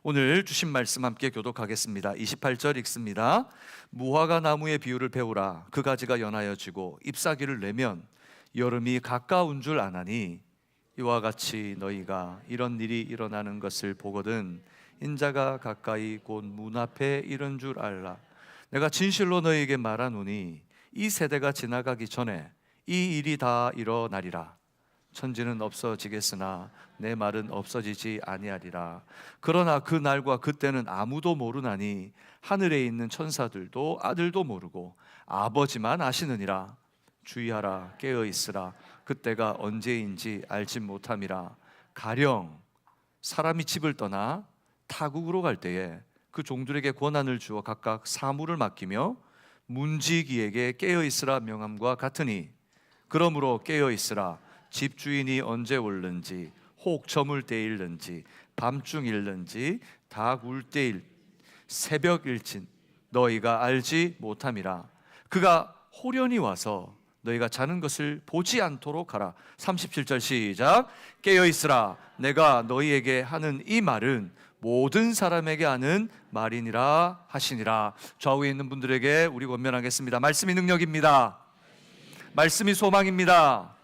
오늘 주신 말씀 함께 교독하겠습니다. 28절 읽습니다. 무화과 나무의 비유를 배우라. 그 가지가 연하여 지고 잎사귀를 내면 여름이 가까운 줄 아나니 이와 같이 너희가 이런 일이 일어나는 것을 보거든 인자가 가까이 곧 문 앞에 이른 줄 알라. 내가 진실로 너희에게 말하노니 이 세대가 지나가기 전에 이 일이 다 일어나리라. 천지는 없어지겠으나 내 말은 없어지지 아니하리라. 그러나 그 날과 그때는 아무도 모르나니 하늘에 있는 천사들도 아들도 모르고 아버지만 아시느니라. 주의하라, 깨어 있으라. 그때가 언제인지 알지 못함이라. 가령 사람이 집을 떠나 타국으로 갈 때에 그 종들에게 권한을 주어 각각 사물을 맡기며 문지기에게 깨어 있으라 명함과 같으니, 그러므로 깨어 있으라. 집주인이 언제 올는지, 혹 저물 때일는지, 밤중일는지, 닭 울 때일, 새벽일진 너희가 알지 못함이라. 그가 호련히 와서 너희가 자는 것을 보지 않도록 하라. 37절 시작. 깨어 있으라. 내가 너희에게 하는 이 말은 모든 사람에게 하는 말이니라 하시니라. 좌우에 있는 분들에게 우리 권면하겠습니다. 말씀이 능력입니다. 말씀이 소망입니다.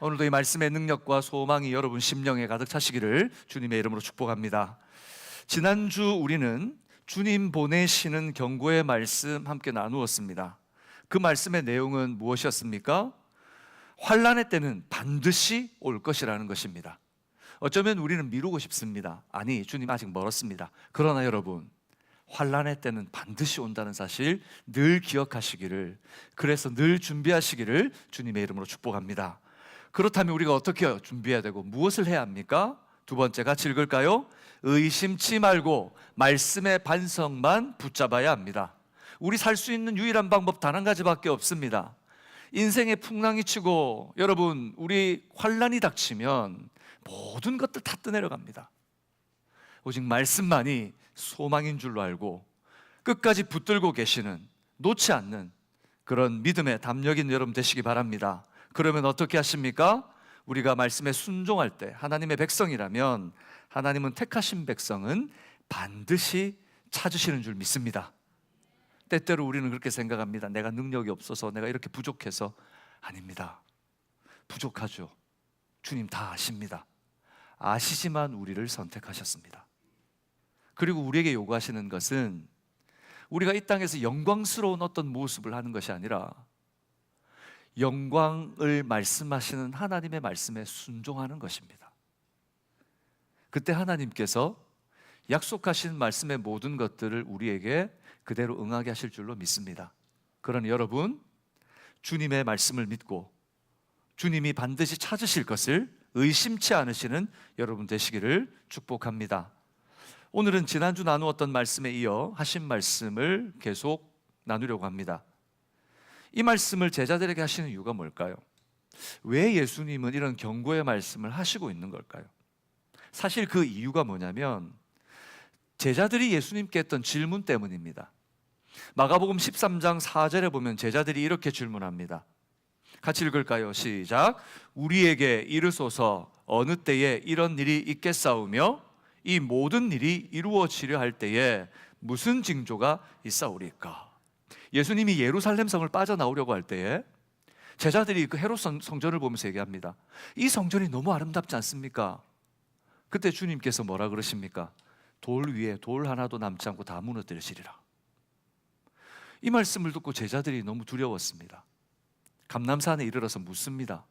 오늘도 이 말씀의 능력과 소망이 여러분 심령에 가득 차시기를 주님의 이름으로 축복합니다. 지난주 우리는 주님 보내시는 경고의 말씀 함께 나누었습니다. 그 말씀의 내용은 무엇이었습니까? 환난의 때는 반드시 올 것이라는 것입니다. 어쩌면 우리는 미루고 싶습니다. 아니, 주님 아직 멀었습니다. 그러나 여러분, 환난의 때는 반드시 온다는 사실 늘 기억하시기를, 그래서 늘 준비하시기를 주님의 이름으로 축복합니다. 그렇다면 우리가 어떻게 준비해야 되고 무엇을 해야 합니까? 두 번째 같이 읽을까요? 의심치 말고 말씀의 반성만 붙잡아야 합니다. 우리 살 수 있는 유일한 방법 단 한 가지밖에 없습니다. 인생의 풍랑이 치고 여러분, 우리 환난이 닥치면 모든 것들 다 떠내려갑니다. 오직 말씀만이 소망인 줄로 알고 끝까지 붙들고 계시는, 놓지 않는 그런 믿음의 담력인 여러분 되시기 바랍니다. 그러면 어떻게 하십니까? 우리가 말씀에 순종할 때, 하나님의 백성이라면 하나님은 택하신 백성은 반드시 찾으시는 줄 믿습니다. 때때로 우리는 그렇게 생각합니다. 내가 능력이 없어서, 내가 이렇게 부족해서. 아닙니다. 부족하죠. 주님 다 아십니다. 아시지만 우리를 선택하셨습니다. 그리고 우리에게 요구하시는 것은 우리가 이 땅에서 영광스러운 어떤 모습을 하는 것이 아니라 영광을 말씀하시는 하나님의 말씀에 순종하는 것입니다. 그때 하나님께서 약속하신 말씀의 모든 것들을 우리에게 그대로 응하게 하실 줄로 믿습니다. 그러니 여러분, 주님의 말씀을 믿고 주님이 반드시 찾으실 것을 의심치 않으시는 여러분 되시기를 축복합니다. 오늘은 지난주 나누었던 말씀에 이어 하신 말씀을 계속 나누려고 합니다. 이 말씀을 제자들에게 하시는 이유가 뭘까요? 왜 예수님은 이런 경고의 말씀을 하시고 있는 걸까요? 사실 그 이유가 뭐냐면 제자들이 예수님께 했던 질문 때문입니다. 마가복음 13장 4절에 보면 제자들이 이렇게 질문합니다. 같이 읽을까요? 시작. 우리에게 이르소서 어느 때에 이런 일이 있겠사오며 이 모든 일이 이루어지려 할 때에 무슨 징조가 있사오리까? 예수님이 예루살렘 성을 빠져나오려고 할 때에 제자들이 그 헤롯 성전을 보면서 얘기합니다. 이 성전이 너무 아름답지 않습니까? 그때 주님께서 뭐라 그러십니까? 돌 위에 돌 하나도 남지 않고 다 무너뜨리시리라. 이 말씀을 듣고 제자들이 너무 두려웠습니다. 감람산에 이르러서 묻습니다.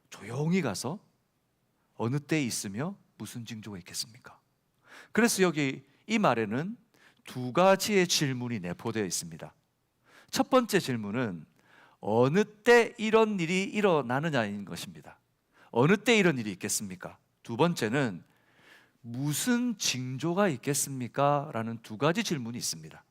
조용히 가서 어느 때에 있으며 무슨 징조가 있겠습니까? 그래서 여기 이 말에는 두 가지의 질문이 내포되어 있습니다. 첫 번째 질문은 어느 때 이런 일이 일어나느냐인 것입니다. 어느 때 이런 일이 있겠습니까? 두 번째는 무슨 징조가 있겠습니까? 라는 두 가지 질문이 있습니다.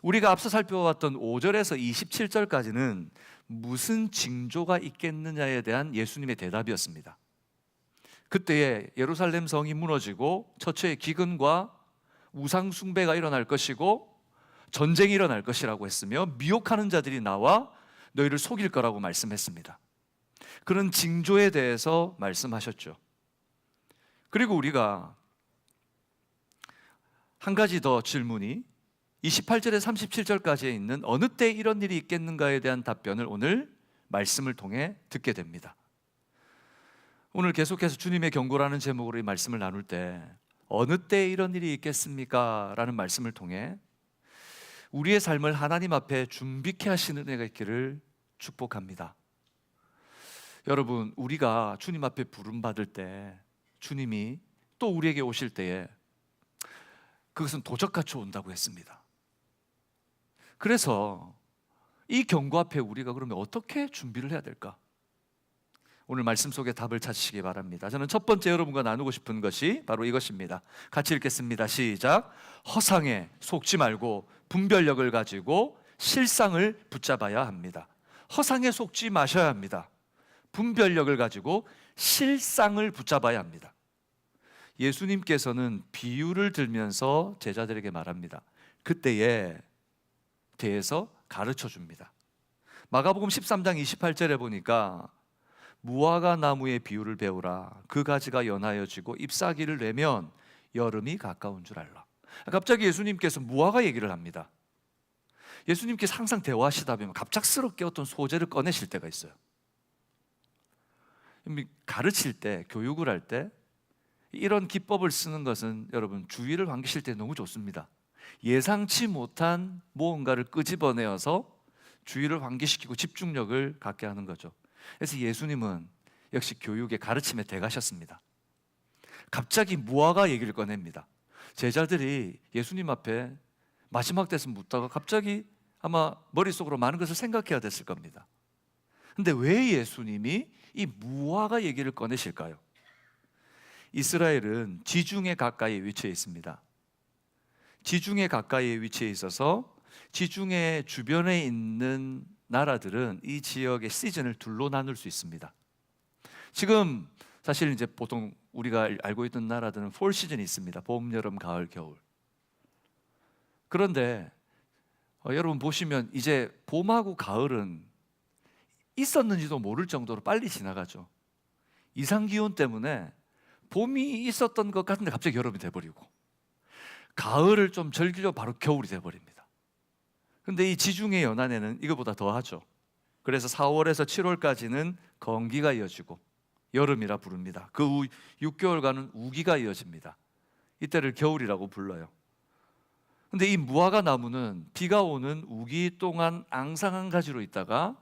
우리가 앞서 살펴봤던 5절에서 27절까지는 무슨 징조가 있겠느냐에 대한 예수님의 대답이었습니다. 그때에 예루살렘 성이 무너지고 처처의 기근과 우상 숭배가 일어날 것이고 전쟁이 일어날 것이라고 했으며 미혹하는 자들이 나와 너희를 속일 거라고 말씀했습니다. 그런 징조에 대해서 말씀하셨죠. 그리고 우리가 한 가지 더 질문이 28절에 37절까지에 있는 어느 때 이런 일이 있겠는가에 대한 답변을 오늘 말씀을 통해 듣게 됩니다. 오늘 계속해서 주님의 경고라는 제목으로 이 말씀을 나눌 때 어느 때 이런 일이 있겠습니까? 라는 말씀을 통해 우리의 삶을 하나님 앞에 준비케 하시는 은혜가 있기를 축복합니다. 여러분, 우리가 주님 앞에 부름받을 때 주님이 또 우리에게 오실 때에 그것은 도적같이 온다고 했습니다. 그래서 이 경고 앞에 우리가 그러면 어떻게 준비를 해야 될까? 오늘 말씀 속에 답을 찾으시기 바랍니다. 저는 첫 번째 여러분과 나누고 싶은 것이 바로 이것입니다. 같이 읽겠습니다. 시작. 허상에 속지 말고 분별력을 가지고 실상을 붙잡아야 합니다. 허상에 속지 마셔야 합니다. 분별력을 가지고 실상을 붙잡아야 합니다. 예수님께서는 비유를 들면서 제자들에게 말합니다. 그때에 대해서 가르쳐 줍니다. 마가복음 13장 28절에 보니까 무화과 나무의 비유를 배우라. 그 가지가 연하여지고 잎사귀를 내면 여름이 가까운 줄 알라. 갑자기 예수님께서 무화과 얘기를 합니다. 예수님께서 항상 대화하시다 보면 갑작스럽게 어떤 소재를 꺼내실 때가 있어요. 가르칠 때, 교육을 할 때 이런 기법을 쓰는 것은 여러분 주의를 환기실 때 너무 좋습니다. 예상치 못한 무언가를 끄집어내어서 주의를 환기시키고 집중력을 갖게 하는 거죠. 그래서 예수님은 역시 교육의 가르침에 대가셨습니다. 갑자기 무화과 얘기를 꺼냅니다. 제자들이 예수님 앞에 마지막 때서 묻다가 갑자기 아마 머릿속으로 많은 것을 생각해야 됐을 겁니다. 근데 왜 예수님이 이 무화과 얘기를 꺼내실까요? 이스라엘은 지중해 가까이에 위치해 있습니다. 지중해 가까이에 위치해 있어서 지중해 주변에 있는 나라들은 이 지역의 시즌을 둘로 나눌 수 있습니다. 지금 사실 이제 보통 우리가 알고 있는 나라들은 폴 시즌이 있습니다. 봄, 여름, 가을, 겨울. 그런데 여러분 보시면 이제 봄하고 가을은 있었는지도 모를 정도로 빨리 지나가죠. 이상기온 때문에 봄이 있었던 것 같은데 갑자기 여름이 돼버리고 가을을 좀 즐기려 바로 겨울이 돼버립니다. 근데 이 지중해 연안에는 이거보다 더하죠. 그래서 4월에서 7월까지는 건기가 이어지고 여름이라 부릅니다. 그 후 6개월간은 우기가 이어집니다. 이때를 겨울이라고 불러요. 근데 이 무화과 나무는 비가 오는 우기 동안 앙상한 가지로 있다가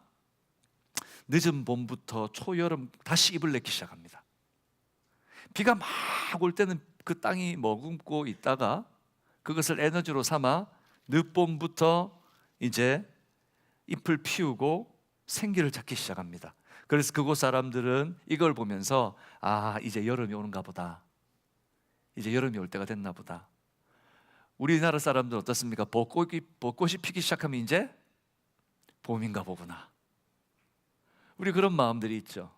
늦은 봄부터 초여름 다시 잎을 내기 시작합니다. 비가 막 올 때는 그 땅이 머금고 있다가 그것을 에너지로 삼아 늦봄부터 이제 잎을 피우고 생기를 찾기 시작합니다. 그래서 그곳 사람들은 이걸 보면서 아, 이제 여름이 오는가 보다. 이제 여름이 올 때가 됐나 보다. 우리나라 사람들은 어떻습니까? 벚꽃이 피기 시작하면 이제 봄인가 보구나. 우리 그런 마음들이 있죠.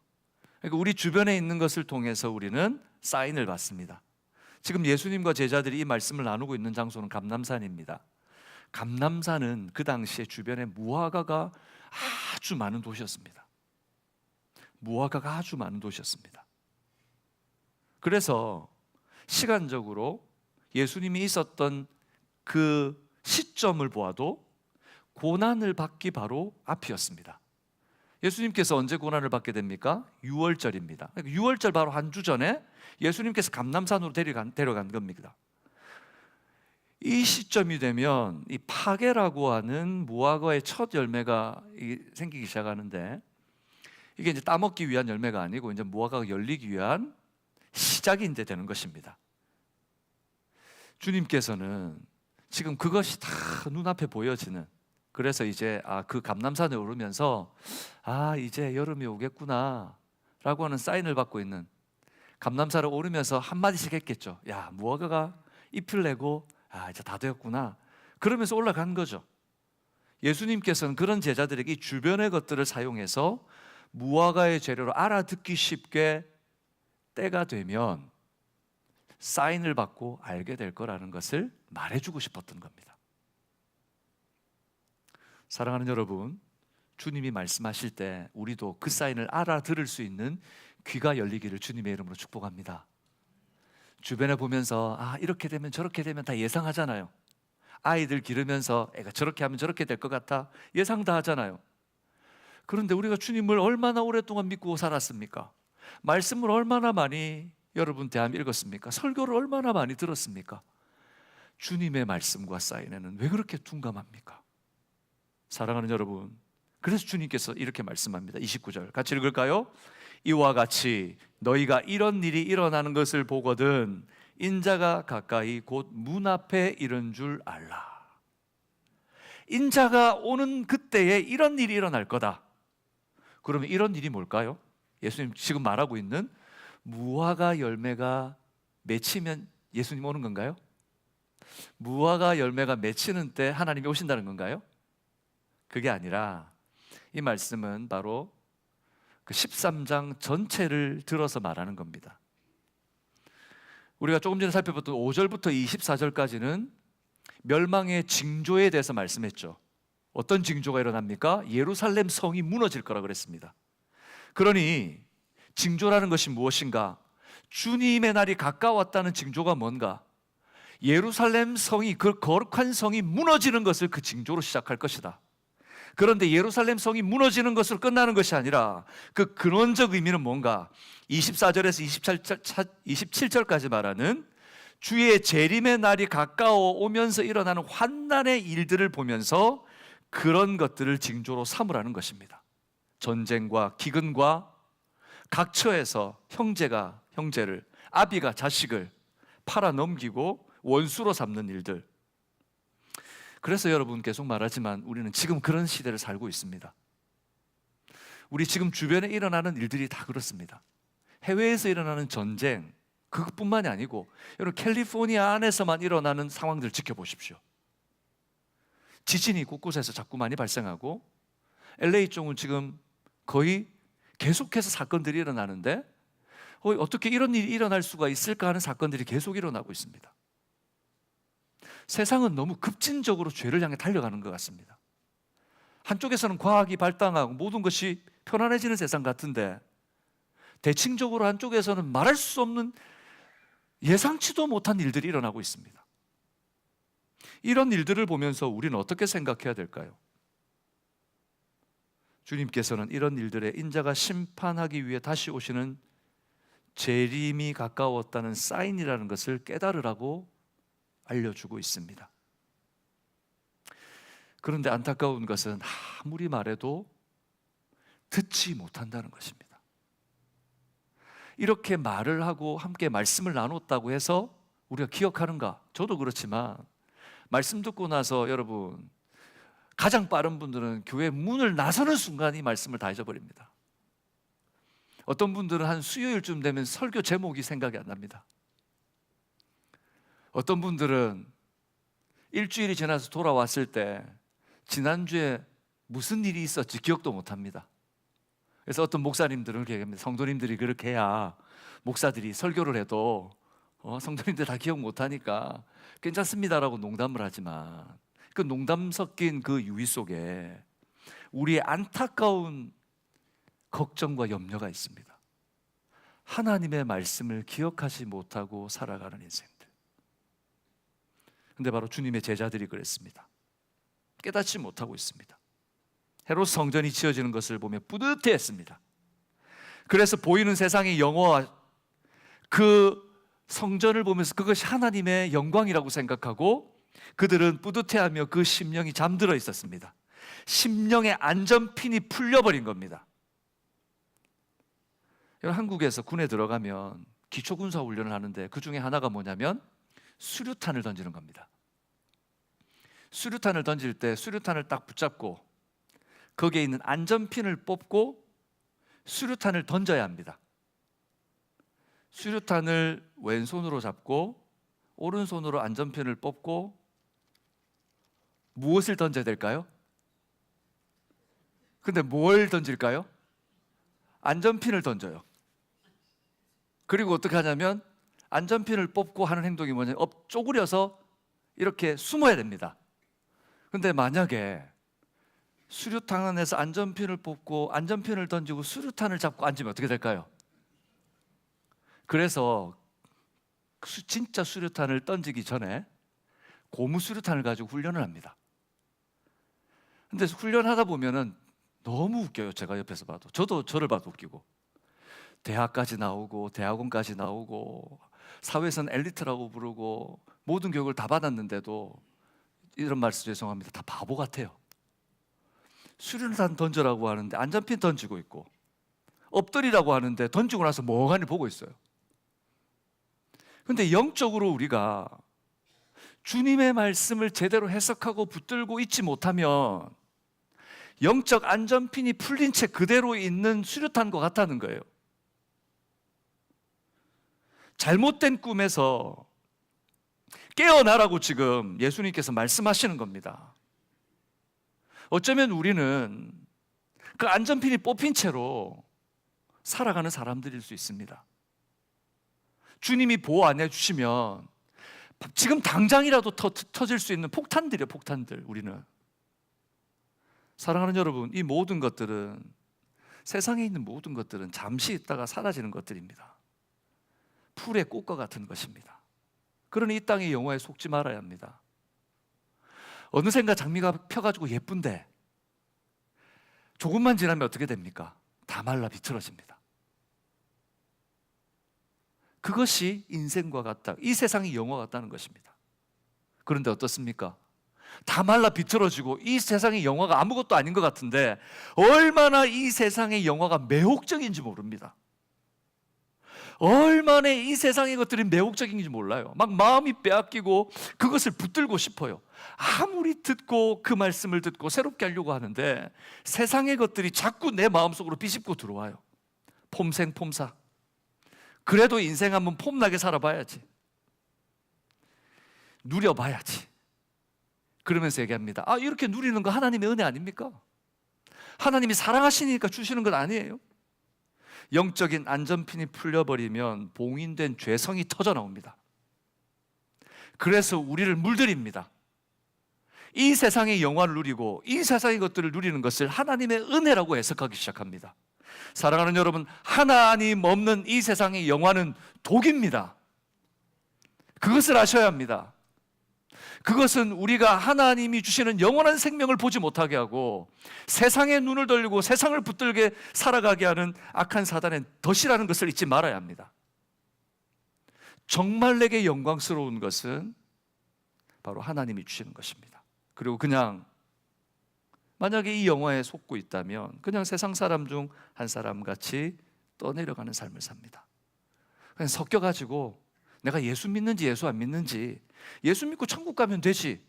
그러니까 우리 주변에 있는 것을 통해서 우리는 사인을 받습니다. 지금 예수님과 제자들이 이 말씀을 나누고 있는 장소는 감람산입니다. 감람산은 그 당시에 주변에 무화과가 아주 많은 도시였습니다. 무화과가 아주 많은 도시였습니다. 그래서 시간적으로 예수님이 있었던 그 시점을 보아도 고난을 받기 바로 앞이었습니다. 예수님께서 언제 고난을 받게 됩니까? 6월절입니다. 6월절 바로 한 주 전에 예수님께서 감람산으로 데려간 겁니다. 이 시점이 되면 이 파게라고 하는 무화과의 첫 열매가 생기기 시작하는데 이게 이제 따먹기 위한 열매가 아니고 이제 무화과가 열리기 위한 시작이 이제 되는 것입니다. 주님께서는 지금 그것이 다 눈앞에 보여지는, 그래서 이제 그 감람산에 오르면서 이제 여름이 오겠구나 라고 하는 사인을 받고 있는, 감람산을 오르면서 한마디씩 했겠죠. 야, 무화과가 잎을 내고 이제 다 되었구나 그러면서 올라간 거죠. 예수님께서는 그런 제자들에게 이 주변의 것들을 사용해서 무화과의 재료로 알아듣기 쉽게 때가 되면 사인을 받고 알게 될 거라는 것을 말해주고 싶었던 겁니다. 사랑하는 여러분, 주님이 말씀하실 때 우리도 그 사인을 알아들을 수 있는 귀가 열리기를 주님의 이름으로 축복합니다. 주변에 보면서 이렇게 되면 저렇게 되면 다 예상하잖아요. 아이들 기르면서 애가 저렇게 하면 저렇게 될 것 같아 예상 다 하잖아요. 그런데 우리가 주님을 얼마나 오랫동안 믿고 살았습니까? 말씀을 얼마나 많이 여러분 대함 읽었습니까? 설교를 얼마나 많이 들었습니까? 주님의 말씀과 쌓인에는 왜 그렇게 둔감합니까? 사랑하는 여러분, 그래서 주님께서 이렇게 말씀합니다. 29절 같이 읽을까요? 이와 같이 너희가 이런 일이 일어나는 것을 보거든 인자가 가까이 곧 문 앞에 이른 줄 알라. 인자가 오는 그때에 이런 일이 일어날 거다. 그러면 이런 일이 뭘까요? 예수님 지금 말하고 있는 무화과 열매가 맺히면 예수님 오는 건가요? 무화과 열매가 맺히는 때 하나님이 오신다는 건가요? 그게 아니라 이 말씀은 바로 그 13장 전체를 들어서 말하는 겁니다. 우리가 조금 전에 살펴봤던 5절부터 24절까지는 멸망의 징조에 대해서 말씀했죠. 어떤 징조가 일어납니까? 예루살렘 성이 무너질 거라 그랬습니다. 그러니 징조라는 것이 무엇인가? 주님의 날이 가까웠다는 징조가 뭔가? 예루살렘 성이, 그 거룩한 성이 무너지는 것을 그 징조로 시작할 것이다. 그런데 예루살렘 성이 무너지는 것으로 끝나는 것이 아니라 그 근원적 의미는 뭔가? 24절에서 27절까지 말하는 주의 재림의 날이 가까워 오면서 일어나는 환난의 일들을 보면서 그런 것들을 징조로 삼으라는 것입니다. 전쟁과 기근과 각처에서 형제가 형제를, 아비가 자식을 팔아넘기고 원수로 삼는 일들. 그래서 여러분 계속 말하지만 우리는 지금 그런 시대를 살고 있습니다. 우리 지금 주변에 일어나는 일들이 다 그렇습니다. 해외에서 일어나는 전쟁, 그것뿐만이 아니고 여러분 캘리포니아 안에서만 일어나는 상황들 지켜보십시오. 지진이 곳곳에서 자꾸 많이 발생하고 LA 쪽은 지금 거의 계속해서 사건들이 일어나는데 어떻게 이런 일이 일어날 수가 있을까 하는 사건들이 계속 일어나고 있습니다. 세상은 너무 급진적으로 죄를 향해 달려가는 것 같습니다. 한쪽에서는 과학이 발달하고 모든 것이 편안해지는 세상 같은데 대칭적으로 한쪽에서는 말할 수 없는 예상치도 못한 일들이 일어나고 있습니다. 이런 일들을 보면서 우리는 어떻게 생각해야 될까요? 주님께서는 이런 일들에 인자가 심판하기 위해 다시 오시는 재림이 가까웠다는 사인이라는 것을 깨달으라고 알려주고 있습니다. 그런데 안타까운 것은 아무리 말해도 듣지 못한다는 것입니다. 이렇게 말을 하고 함께 말씀을 나눴다고 해서 우리가 기억하는가? 저도 그렇지만 말씀 듣고 나서 여러분 가장 빠른 분들은 교회 문을 나서는 순간 이 말씀을 다 잊어버립니다. 어떤 분들은 한 수요일쯤 되면 설교 제목이 생각이 안 납니다. 어떤 분들은 일주일이 지나서 돌아왔을 때 지난주에 무슨 일이 있었지 기억도 못합니다. 그래서 어떤 목사님들은 그렇게 얘기합니다. 성도님들이 그렇게 해야 목사들이 설교를 해도 성도님들 다 기억 못하니까 괜찮습니다라고 농담을 하지만 그 농담 섞인 그 유의 속에 우리의 안타까운 걱정과 염려가 있습니다. 하나님의 말씀을 기억하지 못하고 살아가는 인생들. 근데 바로 주님의 제자들이 그랬습니다. 깨닫지 못하고 있습니다. 헤롯 성전이 지어지는 것을 보며 뿌듯해했습니다. 그래서 보이는 세상의 영화와 그 성전을 보면서 그것이 하나님의 영광이라고 생각하고 그들은 뿌듯해하며 그 심령이 잠들어 있었습니다. 심령의 안전핀이 풀려버린 겁니다. 여러분, 한국에서 군에 들어가면 기초군사 훈련을 하는데 그 중에 하나가 뭐냐면 수류탄을 던지는 겁니다. 수류탄을 던질 때 수류탄을 딱 붙잡고 거기에 있는 안전핀을 뽑고 수류탄을 던져야 합니다. 수류탄을 왼손으로 잡고 오른손으로 안전핀을 뽑고 무엇을 던져야 될까요? 근데 뭘 던질까요? 안전핀을 던져요. 그리고 어떻게 하냐면 안전핀을 뽑고 하는 행동이 뭐냐면 쪼그려서 이렇게 숨어야 됩니다. 근데 만약에 수류탄 안에서 안전핀을 뽑고 안전핀을 던지고 수류탄을 잡고 앉으면 어떻게 될까요? 그래서 진짜 수류탄을 던지기 전에 고무 수류탄을 가지고 훈련을 합니다. 근데 훈련하다 보면은 너무 웃겨요. 제가 옆에서 봐도. 저도 저를 봐도 웃기고. 대학까지 나오고 대학원까지 나오고 사회에서는 엘리트라고 부르고 모든 교육을 다 받았는데도 이런 말씀 죄송합니다. 다 바보 같아요. 수류탄 던져라고 하는데 안전핀 던지고 있고, 엎드리라고 하는데 던지고 나서 멍하니 보고 있어요. 근데 영적으로 우리가 주님의 말씀을 제대로 해석하고 붙들고 있지 못하면 영적 안전핀이 풀린 채 그대로 있는 수류탄과 같다는 거예요. 잘못된 꿈에서 깨어나라고 지금 예수님께서 말씀하시는 겁니다. 어쩌면 우리는 그 안전핀이 뽑힌 채로 살아가는 사람들일 수 있습니다. 주님이 보호 안 해주시면 지금 당장이라도 터질 수 있는 폭탄들이에요. 폭탄들. 우리는 사랑하는 여러분, 이 모든 것들은, 세상에 있는 모든 것들은 잠시 있다가 사라지는 것들입니다. 풀의 꽃과 같은 것입니다. 그러니 이 땅의 영화에 속지 말아야 합니다. 어느샌가 장미가 펴가지고 예쁜데 조금만 지나면 어떻게 됩니까? 다 말라 비틀어집니다. 그것이 인생과 같다, 이 세상의 영화 같다는 것입니다. 그런데 어떻습니까? 다 말라 비틀어지고 이 세상의 영화가 아무것도 아닌 것 같은데 얼마나 이 세상의 영화가 매혹적인지 모릅니다. 얼마나 이 세상의 것들이 매혹적인지 몰라요. 막 마음이 빼앗기고 그것을 붙들고 싶어요. 아무리 듣고 그 말씀을 듣고 새롭게 하려고 하는데 세상의 것들이 자꾸 내 마음속으로 비집고 들어와요. 폼생폼사. 그래도 인생 한번 폼나게 살아봐야지, 누려봐야지. 그러면서 얘기합니다. 아, 이렇게 누리는 거 하나님의 은혜 아닙니까? 하나님이 사랑하시니까 주시는 건 아니에요. 영적인 안전핀이 풀려버리면 봉인된 죄성이 터져 나옵니다. 그래서 우리를 물들입니다. 이 세상의 영화를 누리고 이 세상의 것들을 누리는 것을 하나님의 은혜라고 해석하기 시작합니다. 사랑하는 여러분, 하나님 없는 이 세상의 영화는 독입니다. 그것을 아셔야 합니다. 그것은 우리가 하나님이 주시는 영원한 생명을 보지 못하게 하고 세상에 눈을 돌리고 세상을 붙들게 살아가게 하는 악한 사단의 덫이라는 것을 잊지 말아야 합니다. 정말 내게 영광스러운 것은 바로 하나님이 주시는 것입니다. 그리고 그냥 만약에 이 영화에 속고 있다면 그냥 세상 사람 중 한 사람 같이 떠내려가는 삶을 삽니다. 그냥 섞여가지고 내가 예수 믿는지 예수 안 믿는지, 예수 믿고 천국 가면 되지,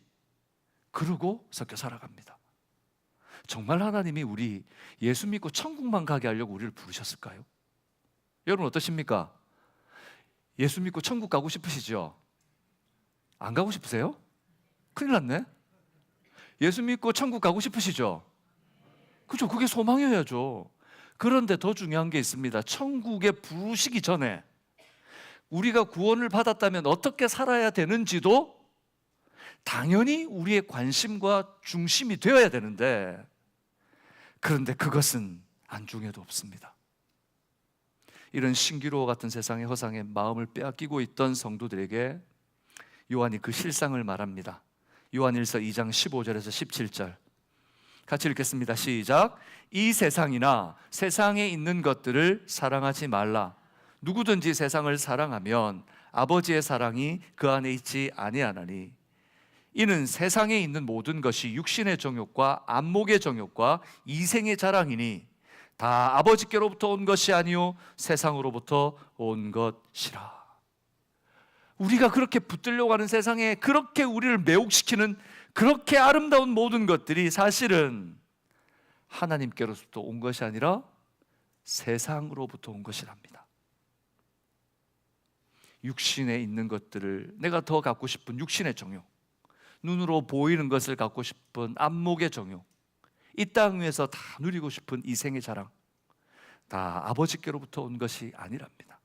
그러고 섞여 살아갑니다. 정말 하나님이 우리 예수 믿고 천국만 가게 하려고 우리를 부르셨을까요? 여러분 어떠십니까? 예수 믿고 천국 가고 싶으시죠? 안 가고 싶으세요? 큰일 났네. 예수 믿고 천국 가고 싶으시죠? 그죠? 그게 소망이어야죠. 그런데 더 중요한 게 있습니다. 천국에 부르시기 전에 우리가 구원을 받았다면 어떻게 살아야 되는지도 당연히 우리의 관심과 중심이 되어야 되는데, 그런데 그것은 안중에도 없습니다. 이런 신기루와 같은 세상의 허상에 마음을 빼앗기고 있던 성도들에게 요한이 그 실상을 말합니다. 요한일서 2장 15절에서 17절 같이 읽겠습니다. 시작. 이 세상이나 세상에 있는 것들을 사랑하지 말라. 누구든지 세상을 사랑하면 아버지의 사랑이 그 안에 있지 아니하나니, 이는 세상에 있는 모든 것이 육신의 정욕과 안목의 정욕과 이생의 자랑이니 다 아버지께로부터 온 것이 아니요 세상으로부터 온 것이라. 우리가 그렇게 붙들려고 하는 세상에 그렇게 우리를 매혹시키는 그렇게 아름다운 모든 것들이 사실은 하나님께로부터 온 것이 아니라 세상으로부터 온 것이랍니다. 육신에 있는 것들을, 내가 더 갖고 싶은 육신의 정욕, 눈으로 보이는 것을 갖고 싶은 안목의 정욕, 이 땅 위에서 다 누리고 싶은 이생의 자랑, 다 아버지께로부터 온 것이 아니랍니다.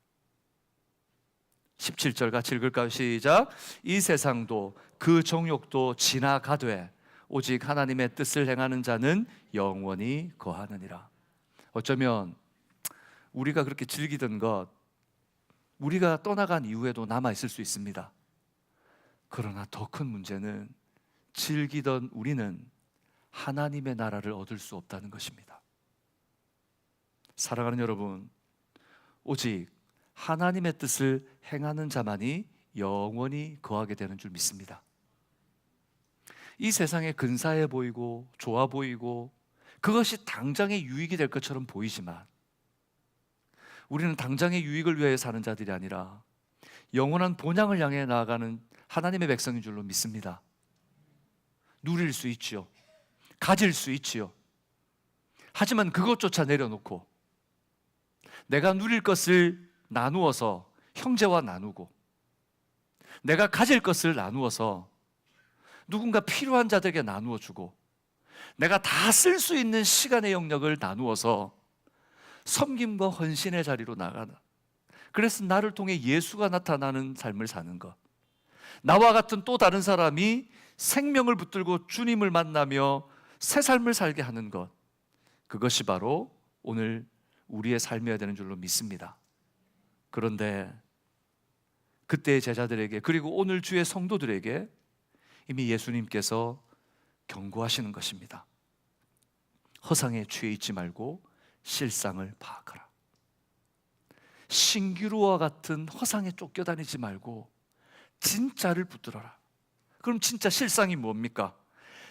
17절 같이 읽을까요? 시작. 이 세상도 그 정욕도 지나가되 오직 하나님의 뜻을 행하는 자는 영원히 거하느니라. 어쩌면 우리가 그렇게 즐기던 것, 우리가 떠나간 이후에도 남아있을 수 있습니다. 그러나 더 큰 문제는 즐기던 우리는 하나님의 나라를 얻을 수 없다는 것입니다. 사랑하는 여러분, 오직 하나님의 뜻을 행하는 자만이 영원히 거하게 되는 줄 믿습니다. 이 세상에 근사해 보이고 좋아 보이고 그것이 당장의 유익이 될 것처럼 보이지만 우리는 당장의 유익을 위해 사는 자들이 아니라 영원한 본향을 향해 나아가는 하나님의 백성인 줄로 믿습니다. 누릴 수 있지요. 가질 수 있지요. 하지만 그것조차 내려놓고 내가 누릴 것을 나누어서 형제와 나누고 내가 가질 것을 나누어서 누군가 필요한 자들에게 나누어 주고 내가 다 쓸 수 있는 시간의 영역을 나누어서 섬김과 헌신의 자리로 나가는, 그래서 나를 통해 예수가 나타나는 삶을 사는 것, 나와 같은 또 다른 사람이 생명을 붙들고 주님을 만나며 새 삶을 살게 하는 것, 그것이 바로 오늘 우리의 삶이어야 되는 줄로 믿습니다. 그런데 그때의 제자들에게, 그리고 오늘 주의 성도들에게 이미 예수님께서 경고하시는 것입니다. 허상에 취해 있지 말고 실상을 파악하라. 신기루와 같은 허상에 쫓겨다니지 말고 진짜를 붙들어라. 그럼 진짜 실상이 뭡니까?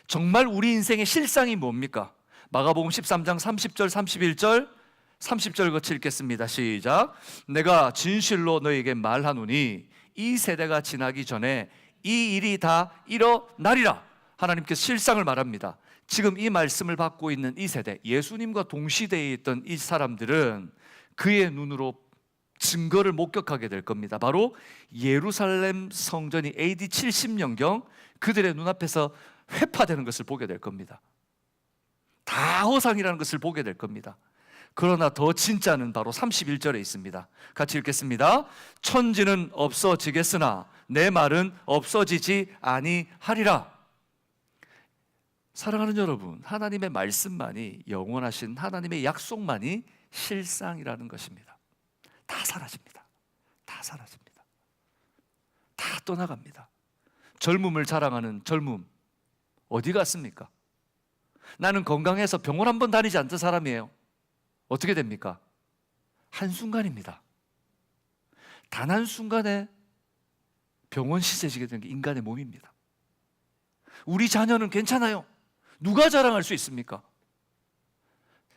정말 우리 인생의 실상이 뭡니까? 마가복음 13장 30절 31절 30절 같이 읽겠습니다. 시작. 내가 진실로 너에게 말하노니 이 세대가 지나기 전에 이 일이 다 일어나리라. 하나님께서 실상을 말합니다. 지금 이 말씀을 받고 있는 이 세대, 예수님과 동시대에 있던 이 사람들은 그의 눈으로 증거를 목격하게 될 겁니다. 바로 예루살렘 성전이 AD 70년경 그들의 눈앞에서 회파되는 것을 보게 될 겁니다. 다 허상이라는 것을 보게 될 겁니다. 그러나 더 진짜는 바로 31절에 있습니다. 같이 읽겠습니다. 천지는 없어지겠으나 내 말은 없어지지 아니하리라. 사랑하는 여러분, 하나님의 말씀만이, 영원하신 하나님의 약속만이 실상이라는 것입니다. 다 사라집니다. 다 사라집니다. 다 떠나갑니다. 젊음을 자랑하는 젊음 어디 갔습니까? 나는 건강해서 병원 한 번 다니지 않던 사람이에요. 어떻게 됩니까? 한순간입니다. 단 한순간에 병원 시세지게 된 게 인간의 몸입니다. 우리 자녀는 괜찮아요. 누가 자랑할 수 있습니까?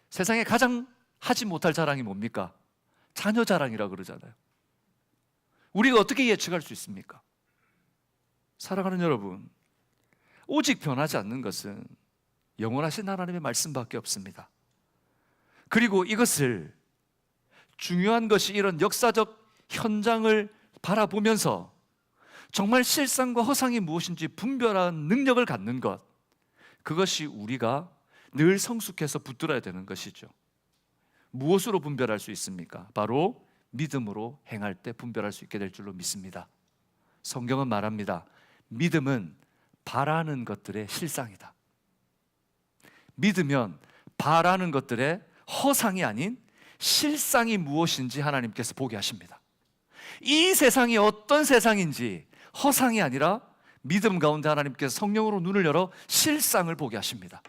세상에 가장 하지 못할 자랑이 뭡니까? 자녀 자랑이라고 그러잖아요. 우리가 어떻게 예측할 수 있습니까? 사랑하는 여러분, 오직 변하지 않는 것은 영원하신 하나님의 말씀밖에 없습니다. 그리고 이것을, 중요한 것이 이런 역사적 현장을 바라보면서 정말 실상과 허상이 무엇인지 분별하는 능력을 갖는 것, 그것이 우리가 늘 성숙해서 붙들어야 되는 것이죠. 무엇으로 분별할 수 있습니까? 바로 믿음으로 행할 때 분별할 수 있게 될 줄로 믿습니다. 성경은 말합니다. 믿음은 바라는 것들의 실상이다. 믿으면 바라는 것들의 허상이 아닌 실상이 무엇인지 하나님께서 보게 하십니다. 이 세상이 어떤 세상인지 허상이 아니라 믿음 가운데 하나님께서 성령으로 눈을 열어 실상을 보게 하십니다.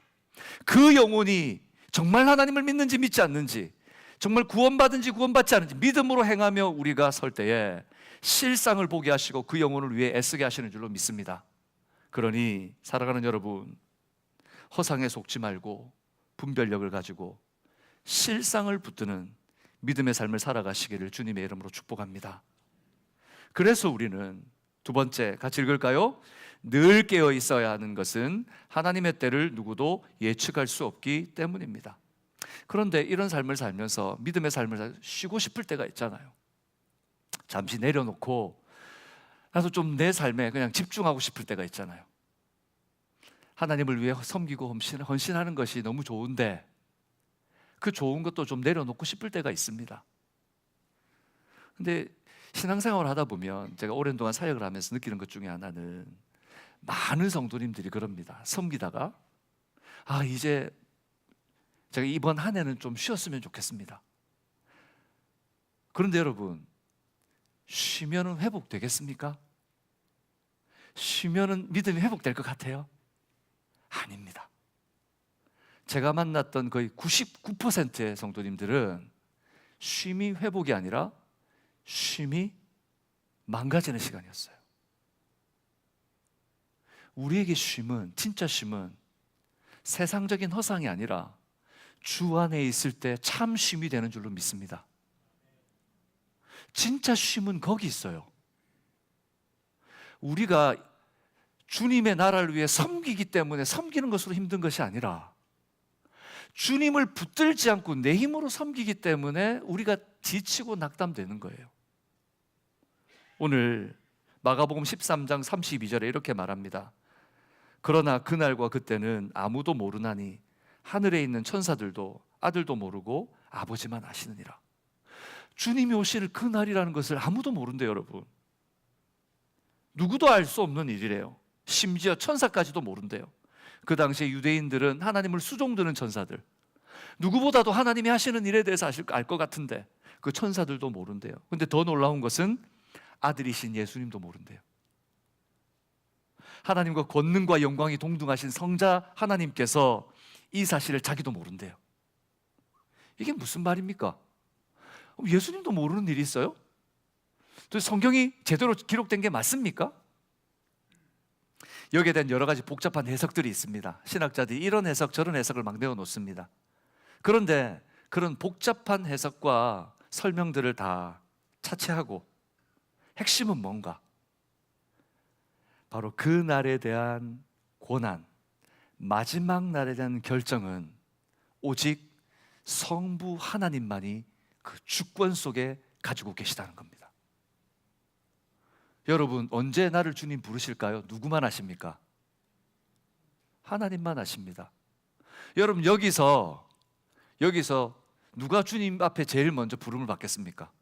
그 영혼이 정말 하나님을 믿는지 믿지 않는지, 정말 구원받은지 구원받지 않은지 믿음으로 행하며 우리가 설 때에 실상을 보게 하시고 그 영혼을 위해 애쓰게 하시는 줄로 믿습니다. 그러니 사랑하는 여러분, 허상에 속지 말고 분별력을 가지고 실상을 붙드는 믿음의 삶을 살아가시기를 주님의 이름으로 축복합니다. 그래서 우리는 두 번째, 같이 읽을까요? 늘 깨어 있어야 하는 것은 하나님의 때를 누구도 예측할 수 없기 때문입니다. 그런데 이런 삶을 살면서, 믿음의 삶을 쉬고 싶을 때가 있잖아요. 잠시 내려놓고 나도 좀 내 삶에 그냥 집중하고 싶을 때가 있잖아요. 하나님을 위해 섬기고 헌신하는 것이 너무 좋은데 그 좋은 것도 좀 내려놓고 싶을 때가 있습니다. 근데 신앙생활을 하다 보면 제가 오랜 동안 사역을 하면서 느끼는 것 중에 하나는, 많은 성도님들이 그럽니다. 섬기다가 이제 제가 이번 한 해는 좀 쉬었으면 좋겠습니다. 그런데 여러분, 쉬면은 회복되겠습니까? 쉬면은 믿음이 회복될 것 같아요? 아닙니다. 제가 만났던 거의 99%의 성도님들은 쉼이 회복이 아니라 쉼이 망가지는 시간이었어요. 우리에게 쉼은, 진짜 쉼은 세상적인 허상이 아니라 주 안에 있을 때 참 쉼이 되는 줄로 믿습니다. 진짜 쉼은 거기 있어요. 우리가 주님의 나라를 위해 섬기기 때문에 섬기는 것으로 힘든 것이 아니라 주님을 붙들지 않고 내 힘으로 섬기기 때문에 우리가 지치고 낙담되는 거예요. 오늘 마가복음 13장 32절에 이렇게 말합니다. 그러나 그날과 그때는 아무도 모르나니 하늘에 있는 천사들도 아들도 모르고 아버지만 아시느니라. 주님이 오실 그날이라는 것을 아무도 모른대요, 여러분. 누구도 알 수 없는 일이래요. 심지어 천사까지도 모른대요. 그 당시에 유대인들은 하나님을 수종드는 천사들, 누구보다도 하나님이 하시는 일에 대해서 알 것 같은데 그 천사들도 모른대요. 근데 더 놀라운 것은 아들이신 예수님도 모른대요. 하나님과 권능과 영광이 동등하신 성자 하나님께서 이 사실을 자기도 모른대요. 이게 무슨 말입니까? 예수님도 모르는 일이 있어요? 또 성경이 제대로 기록된 게 맞습니까? 여기에 대한 여러 가지 복잡한 해석들이 있습니다. 신학자들이 이런 해석 저런 해석을 막 내어놓습니다. 그런데 그런 복잡한 해석과 설명들을 다 차치하고 핵심은 뭔가? 바로 그 날에 대한 고난, 마지막 날에 대한 결정은 오직 성부 하나님만이 그 주권 속에 가지고 계시다는 겁니다. 여러분, 언제 나를 주님 부르실까요? 누구만 아십니까? 하나님만 아십니다. 여러분, 여기서 누가 주님 앞에 제일 먼저 부름을 받겠습니까?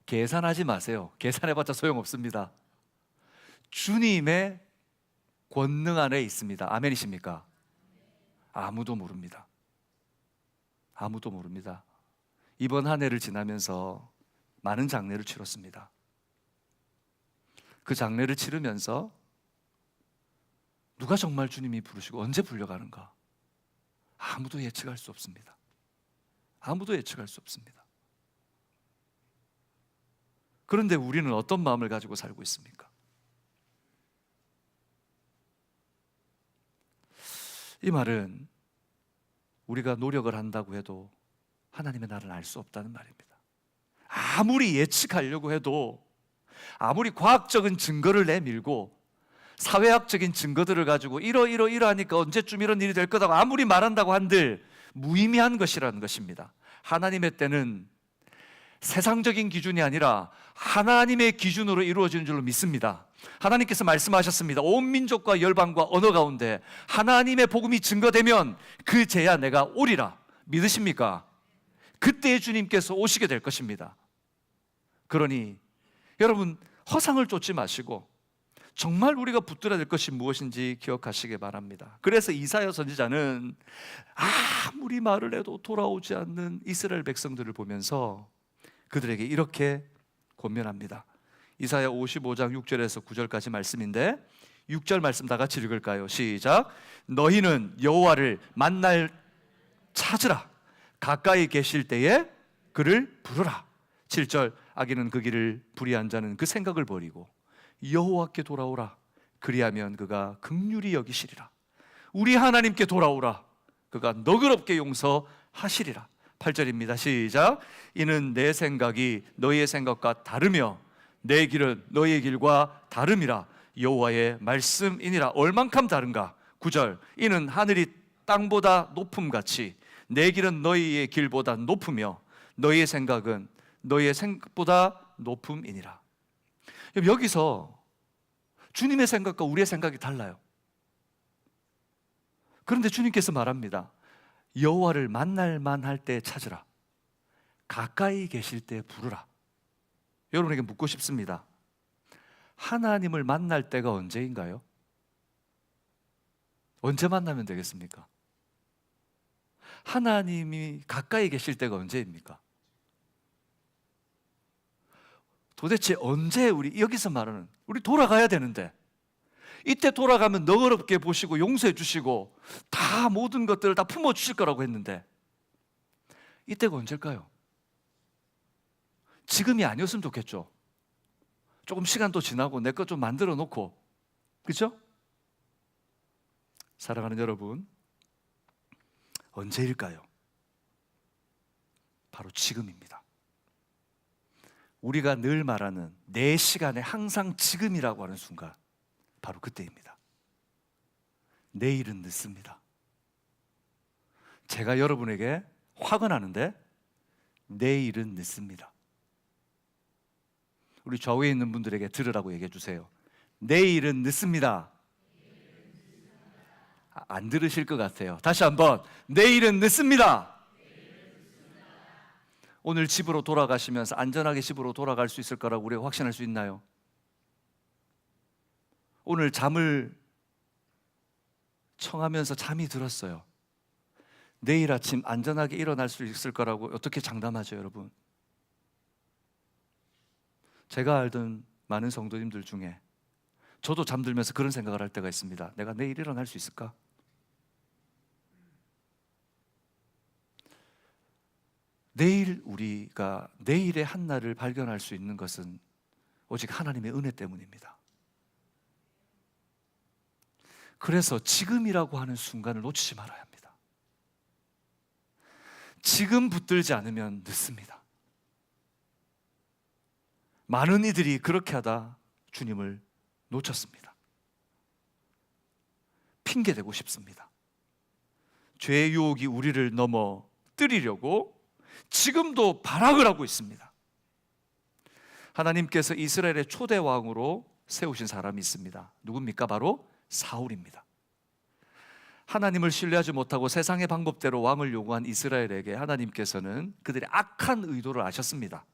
계산하지 마세요. 계산해봤자 소용없습니다. 주님의 권능 안에 있습니다. 아멘이십니까? 아무도 모릅니다. 아무도 모릅니다. 이번 한 해를 지나면서 많은 장례를 치렀습니다. 그 장례를 치르면서 누가 정말 주님이 부르시고 언제 불려가는가? 아무도 예측할 수 없습니다. 아무도 예측할 수 없습니다. 그런데 우리는 어떤 마음을 가지고 살고 있습니까? 이 말은 우리가 노력을 한다고 해도 하나님의 나라를 알 수 없다는 말입니다. 아무리 예측하려고 해도, 아무리 과학적인 증거를 내밀고 사회학적인 증거들을 가지고 이러하니까 언제쯤 이런 일이 될 거다고 아무리 말한다고 한들 무의미한 것이라는 것입니다. 하나님의 때는 세상적인 기준이 아니라 하나님의 기준으로 이루어지는 줄로 믿습니다. 하나님께서 말씀하셨습니다. 온 민족과 열방과 언어 가운데 하나님의 복음이 증거되면 그 제야 내가 오리라. 믿으십니까? 그때 주님께서 오시게 될 것입니다. 그러니 여러분, 허상을 쫓지 마시고 정말 우리가 붙들어야 될 것이 무엇인지 기억하시기 바랍니다. 그래서 이사야 선지자는 아무리 말을 해도 돌아오지 않는 이스라엘 백성들을 보면서 그들에게 이렇게 권면합니다. 이사야 55장 6절에서 9절까지 말씀인데 6절 말씀 다 같이 읽을까요? 시작. 너희는 여호와를 만날 찾으라. 가까이 계실 때에 그를 부르라. 7절. 악인은 그 길을 불의한 자는 그 생각을 버리고 여호와께 돌아오라. 그리하면 그가 긍휼히 여기시리라. 우리 하나님께 돌아오라. 그가 너그럽게 용서하시리라. 8절입니다. 시작. 이는 내 생각이 너희의 생각과 다르며 내 길은 너희의 길과 다름이라. 여호와의 말씀이니라. 얼만큼 다른가? 9절. 이는 하늘이 땅보다 높음같이 내 길은 너희의 길보다 높으며 너희의 생각은 너희의 생각보다 높음이니라. 여기서 주님의 생각과 우리의 생각이 달라요. 그런데 주님께서 말합니다. 여호와를 만날 만할 때 찾으라. 가까이 계실 때 부르라. 여러분에게 묻고 싶습니다. 하나님을 만날 때가 언제인가요? 언제 만나면 되겠습니까? 하나님이 가까이 계실 때가 언제입니까? 도대체 언제 우리 여기서 말하는 우리 돌아가야 되는데 이때 돌아가면 너그럽게 보시고 용서해 주시고 다 모든 것들을 다 품어 주실 거라고 했는데 이때가 언제일까요? 지금이 아니었으면 좋겠죠. 조금 시간도 지나고 내 것 좀 만들어 놓고, 그렇죠? 사랑하는 여러분, 언제일까요? 바로 지금입니다. 우리가 늘 말하는 내 시간에 항상 지금이라고 하는 순간, 바로 그때입니다. 내일은 늦습니다. 제가 여러분에게 화가 나는데 내일은 늦습니다. 우리 좌우에 있는 분들에게 들으라고 얘기해 주세요. 내일은 늦습니다. 안 들으실 것 같아요. 다시 한번, 내일은 늦습니다. 오늘 집으로 돌아가시면서 안전하게 집으로 돌아갈 수 있을 거라고 우리가 확신할 수 있나요? 오늘 잠을 청하면서 잠이 들었어요. 내일 아침 안전하게 일어날 수 있을 거라고 어떻게 장담하죠, 여러분? 제가 알던 많은 성도님들 중에 저도 잠들면서 그런 생각을 할 때가 있습니다. 내가 내일 일어날 수 있을까? 내일 우리가 내일의 한날을 발견할 수 있는 것은 오직 하나님의 은혜 때문입니다. 그래서 지금이라고 하는 순간을 놓치지 말아야 합니다. 지금 붙들지 않으면 늦습니다. 많은 이들이 그렇게 하다 주님을 놓쳤습니다. 핑계대고 싶습니다. 죄의 유혹이 우리를 넘어뜨리려고 지금도 발악을 하고 있습니다. 하나님께서 이스라엘의 초대 왕으로 세우신 사람이 있습니다. 누굽니까? 바로 사울입니다. 하나님을 신뢰하지 못하고 세상의 방법대로 왕을 요구한 이스라엘에게 하나님께서는 그들의 악한 의도를 아셨습니다.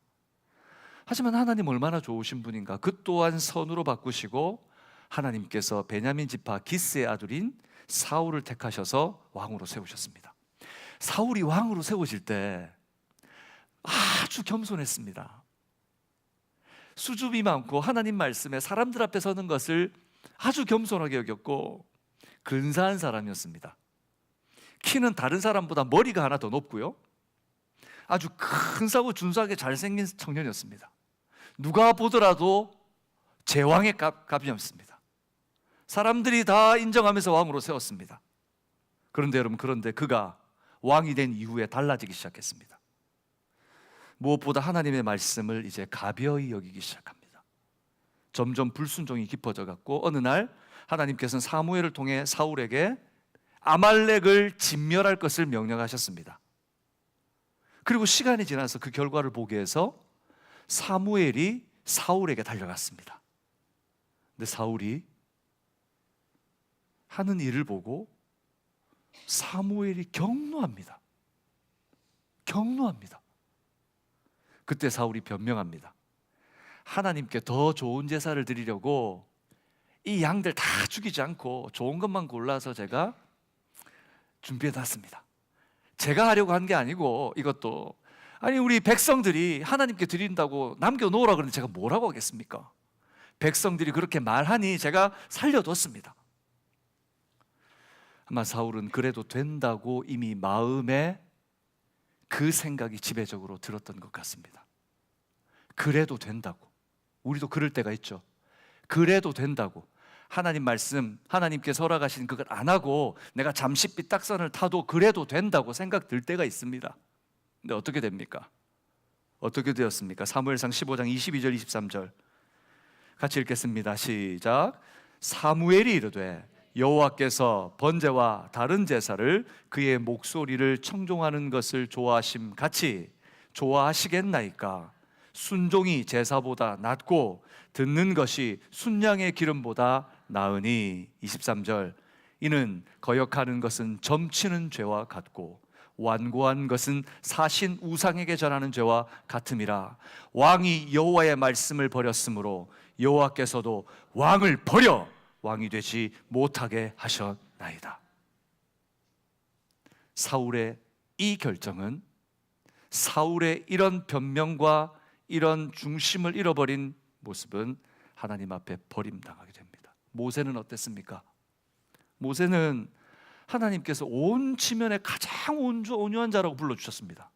하지만 하나님 얼마나 좋으신 분인가. 그 또한 선으로 바꾸시고 하나님께서 베냐민 지파 기스의 아들인 사울을 택하셔서 왕으로 세우셨습니다. 사울이 왕으로 세워질 때 아주 겸손했습니다. 수줍이 많고 하나님 말씀에 사람들 앞에 서는 것을 아주 겸손하게 여겼고 근사한 사람이었습니다. 키는 다른 사람보다 머리가 하나 더 높고요, 아주 근사하고 준수하게 잘생긴 청년이었습니다. 누가 보더라도 제왕의 값이었습니다. 사람들이 다 인정하면서 왕으로 세웠습니다. 그런데 여러분, 그런데 그가 왕이 된 이후에 달라지기 시작했습니다. 무엇보다 하나님의 말씀을 이제 가벼이 여기기 시작합니다. 점점 불순종이 깊어져 갔고 어느 날 하나님께서는 사무엘을 통해 사울에게 아말렉을 진멸할 것을 명령하셨습니다. 그리고 시간이 지나서 그 결과를 보기 위해서 사무엘이 사울에게 달려갔습니다. 근데 사울이 하는 일을 보고 사무엘이 경노합니다. 경노합니다. 그때 사울이 변명합니다. 하나님께 더 좋은 제사를 드리려고 이 양들 다 죽이지 않고 좋은 것만 골라서 제가 준비해 놨습니다. 제가 하려고 한 게 아니고 이것도, 아니 우리 백성들이 하나님께 드린다고 남겨놓으라 그러는데 제가 뭐라고 하겠습니까? 백성들이 그렇게 말하니 제가 살려뒀습니다. 아마 사울은 그래도 된다고 이미 마음에 그 생각이 지배적으로 들었던 것 같습니다. 그래도 된다고. 우리도 그럴 때가 있죠. 그래도 된다고. 하나님 말씀, 하나님께서 허락하신 그걸 안 하고 내가 잠시 삐딱선을 타도 그래도 된다고 생각 들 때가 있습니다. 근데 어떻게 됩니까? 어떻게 되었습니까? 사무엘상 15장 22절 23절 같이 읽겠습니다. 시작. 사무엘이 이르되 여호와께서 번제와 다른 제사를 그의 목소리를 청종하는 것을 좋아하심 같이 좋아하시겠나이까? 순종이 제사보다 낫고 듣는 것이 순양의 기름보다 나으니. 23절 이는 거역하는 것은 점치는 죄와 같고 완고한 것은 사신 우상에게 전하는 죄와 같음이라. 왕이 여호와의 말씀을 버렸으므로 여호와께서도 왕을 버려 왕이 되지 못하게 하셨나이다. 사울의 이 결정은, 사울의 이런 변명과 이런 중심을 잃어버린 모습은 하나님 앞에 버림당하게 됩니다. 모세는 어땠습니까? 모세는 하나님께서 온 지면에 가장 온유한 자라고 불러주셨습니다.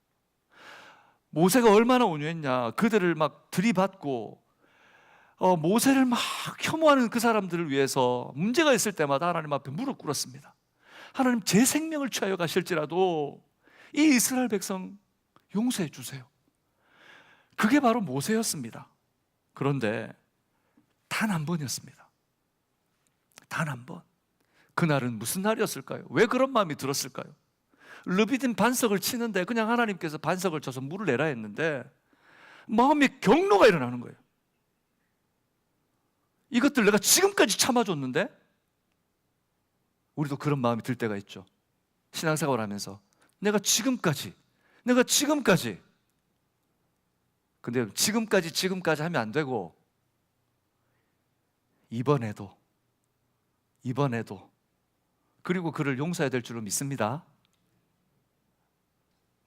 모세가 얼마나 온유했냐. 그들을 막 들이받고 모세를 막 혐오하는 그 사람들을 위해서 문제가 있을 때마다 하나님 앞에 무릎 꿇었습니다. 하나님, 제 생명을 취하여 가실지라도 이 이스라엘 백성 용서해 주세요. 그게 바로 모세였습니다. 그런데 단 한 번이었습니다. 단 한 번. 그날은 무슨 날이었을까요? 왜 그런 마음이 들었을까요? 르비딤 반석을 치는데 그냥 하나님께서 반석을 쳐서 물을 내라 했는데 마음에 경로가 일어나는 거예요. 이것들 내가 지금까지 참아줬는데, 우리도 그런 마음이 들 때가 있죠. 신앙생활 하면서 내가 지금까지 근데 지금까지 하면 안 되고 이번에도 그리고 그를 용서해야 될 줄로 믿습니다.